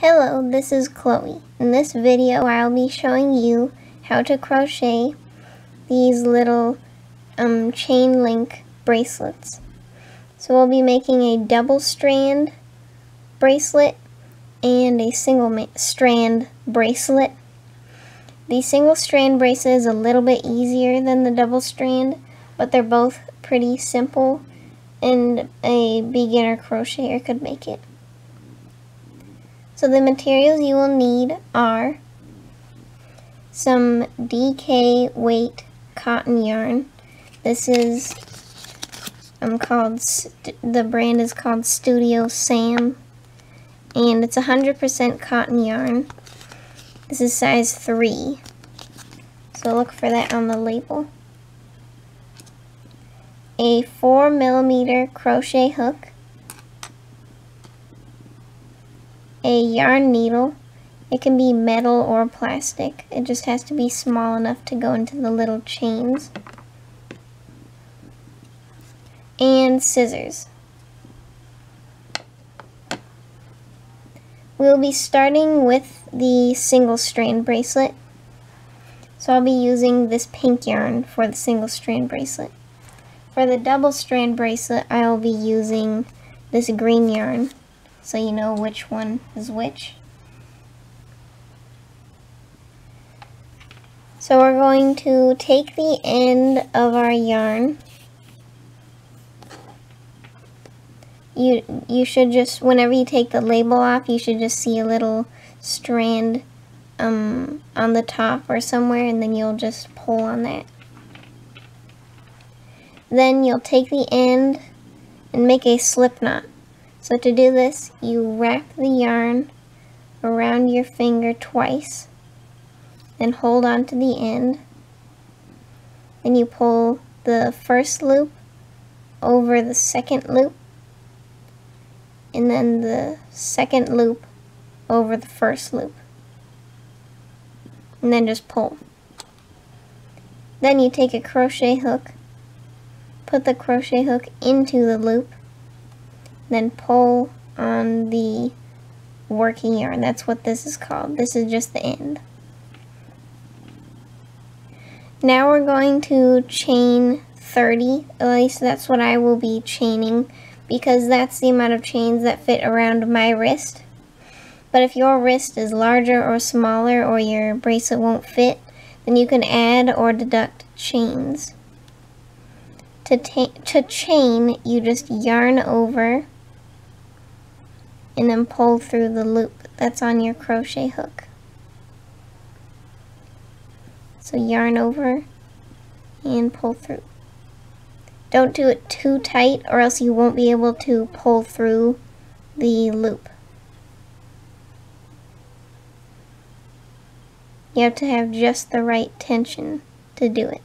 Hello, this is Chloe. In this video, I'll be showing you how to crochet these little chain link bracelets. So we'll be making a double strand bracelet and a single strand bracelet. The single strand bracelet is a little bit easier than the double strand, but they're both pretty simple and a beginner crocheter could make it. So the materials you will need are some DK weight cotton yarn. This is the brand is called Studio Sam, and it's 100% cotton yarn. This is size 3, so look for that on the label. A 4mm crochet hook, a yarn needle. It can be metal or plastic. It just has to be small enough to go into the little chains. And scissors. We'll be starting with the single strand bracelet. So I'll be using this pink yarn for the single strand bracelet. For the double strand bracelet, I'll be using this green yarn, so you know which one is which. So we're going to take the end of our yarn. You should just, whenever you take the label off, you should just see a little strand on the top or somewhere, and then you'll just pull on that. Then you'll take the end and make a slip knot. So to do this, you wrap the yarn around your finger twice, then hold on to the end. Then you pull the first loop over the second loop, and then the second loop over the first loop. And then just pull. Then you take a crochet hook, put the crochet hook into the loop, then pull on the working yarn. That's what this is called. This is just the end. Now we're going to chain 30. At least that's what I will be chaining, because that's the amount of chains that fit around my wrist. But if your wrist is larger or smaller, or your bracelet won't fit, then you can add or deduct chains. To chain, you just yarn over and then pull through the loop that's on your crochet hook. So yarn over and pull through. Don't do it too tight, or else you won't be able to pull through the loop. You have to have just the right tension to do it.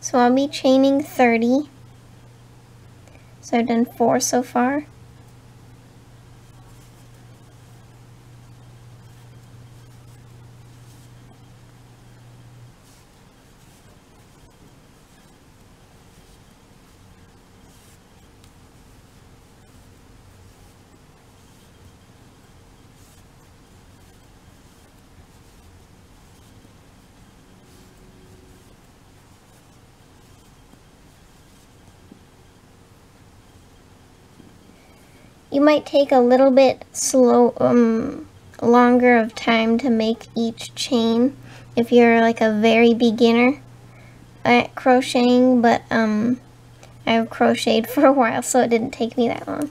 So I'll be chaining 30. So I've done 4 so far. You might take a little bit longer of time to make each chain if you're like a very beginner at crocheting, but I've crocheted for a while, so it didn't take me that long.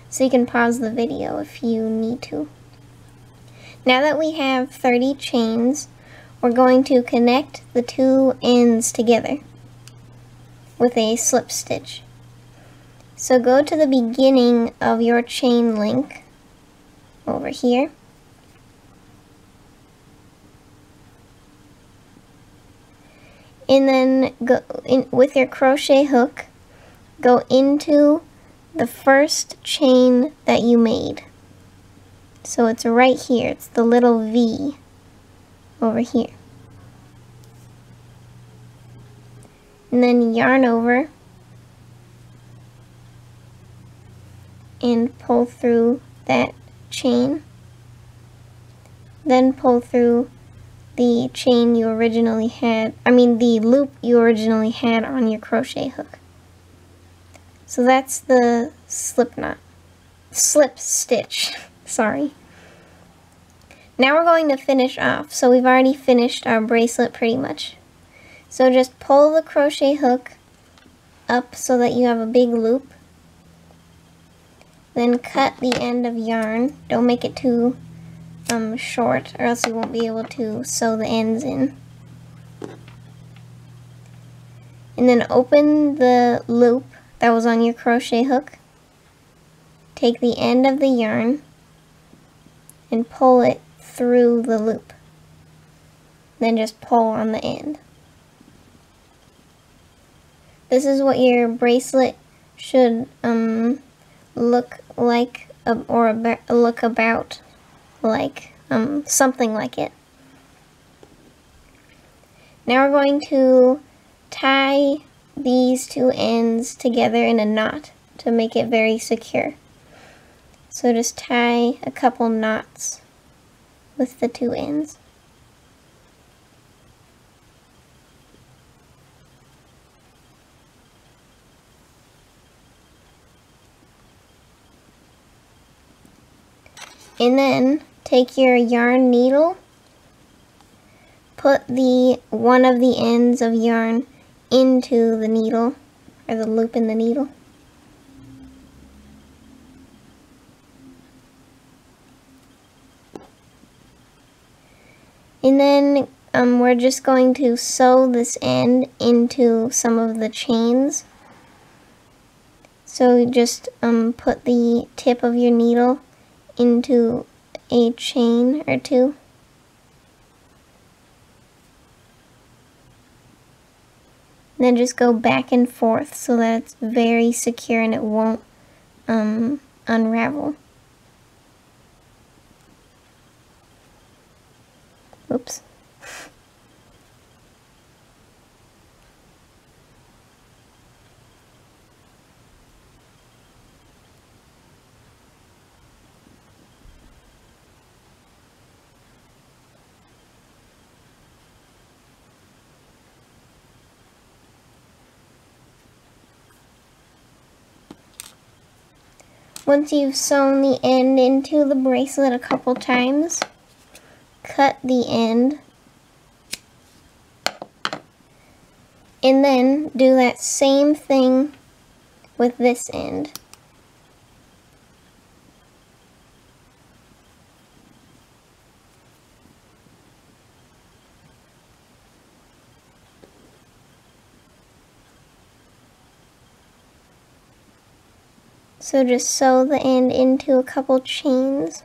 So you can pause the video if you need to. Now that we have 30 chains, we're going to connect the two ends together with a slip stitch. So go to the beginning of your chain link over here. And then go in with your crochet hook, go into the first chain that you made. So it's right here, it's the little V over here. And then yarn over and pull through that chain, then pull through the chain you originally had, the loop you originally had on your crochet hook. So that's the slip stitch, sorry. Now we're going to finish off. So we've already finished our bracelet pretty much. So just pull the crochet hook up so that you have a big loop. Then cut the end of yarn. Don't make it too short, or else you won't be able to sew the ends in. And then open the loop that was on your crochet hook. Take the end of the yarn and pull it through the loop. Then just pull on the end. This is what your bracelet should look like, look about like, something like it. Now we're going to tie these two ends together in a knot to make it very secure. So just tie a couple knots with the two ends. And then take your yarn needle, put one of the ends of yarn into the needle, or the loop in the needle. And then we're just going to sew this end into some of the chains. So just put the tip of your needle into a chain or two. And then just go back and forth so that it's very secure and it won't unravel. Oops. Once you've sewn the end into the bracelet a couple times, cut the end, and then do that same thing with this end. So just sew the end into a couple chains.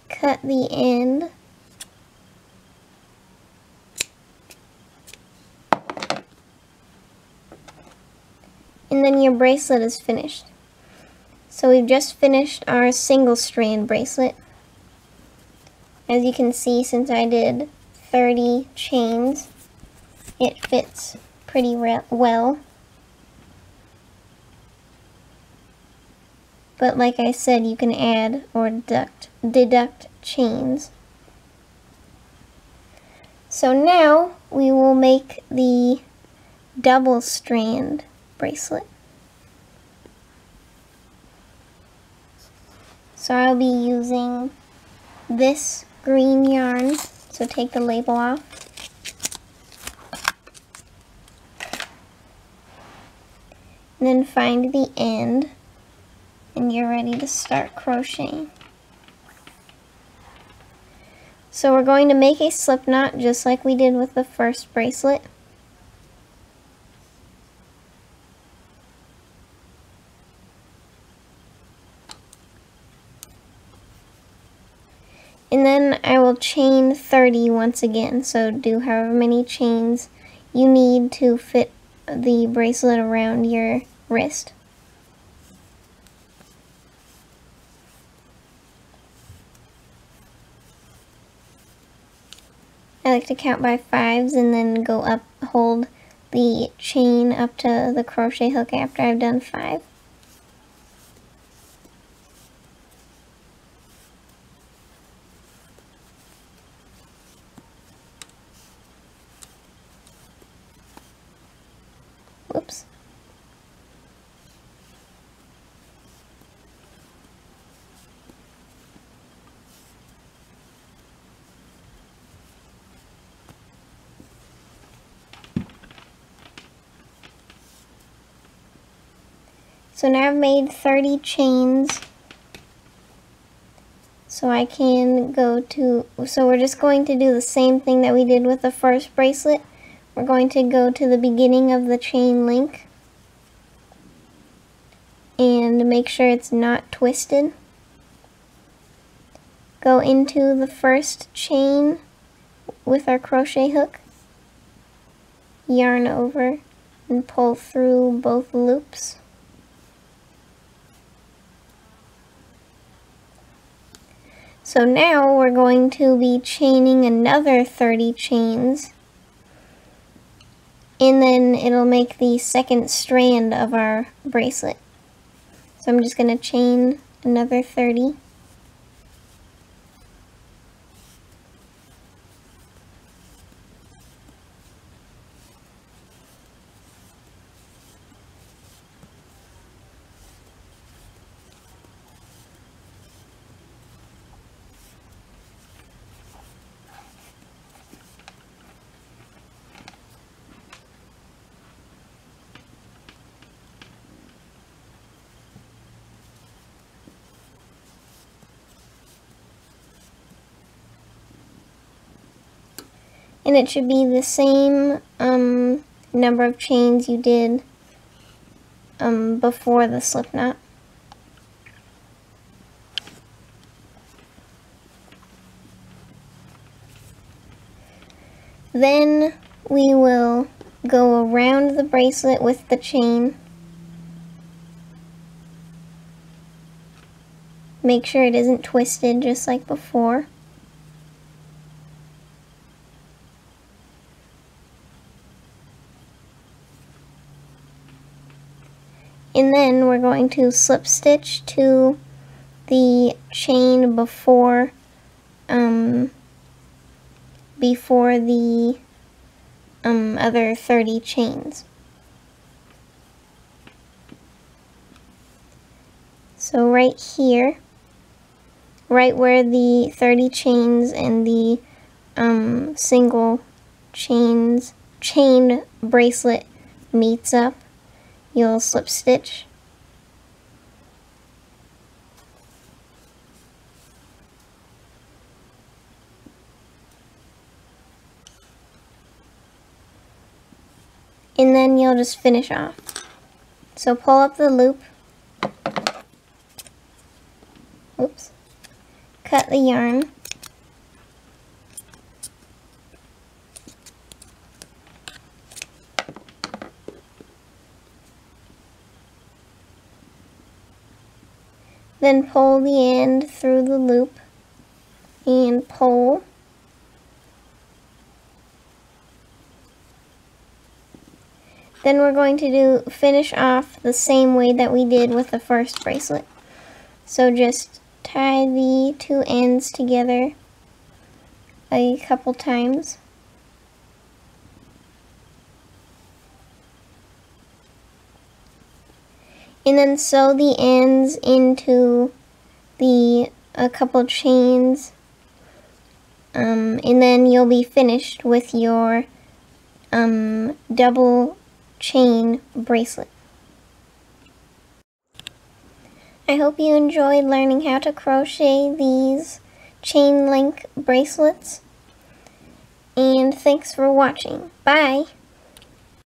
Cut the end. And then your bracelet is finished. So we've just finished our single strand bracelet. As you can see, since I did 30 chains, it fits pretty well. But like I said, you can add or deduct chains. So now we will make the double strand bracelet. So I'll be using this green yarn, so take the label off. And then find the end, and you're ready to start crocheting. So we're going to make a slip knot just like we did with the first bracelet. And then I will chain 30 once again, so do however many chains you need to fit the bracelet around your wrist. I like to count by 5s and then go up, hold the chain up to the crochet hook after I've done 5. Whoops. So now I've made 30 chains. So I can go to, so we're just going to do the same thing that we did with the first bracelet. We're going to go to the beginning of the chain link and make sure it's not twisted. Go into the first chain with our crochet hook, yarn over, and pull through both loops. So now we're going to be chaining another 30 chains, and then it'll make the second strand of our bracelet. So I'm just going to chain another 30. And it should be the same number of chains you did before the slip knot. Then we will go around the bracelet with the chain. Make sure it isn't twisted just like before. And then we're going to slip stitch to the chain before the other 30 chains. So right here, right where the 30 chains and the single chain bracelet meets up, you'll slip stitch. And then you'll just finish off. So pull up the loop. Oops. Cut the yarn. Then pull the end through the loop and pull. Then we're going to finish off the same way that we did with the first bracelet. So just tie the two ends together a couple times. And then sew the ends into a couple chains, and then you'll be finished with your double chain bracelet. I hope you enjoyed learning how to crochet these chain link bracelets, and thanks for watching. Bye!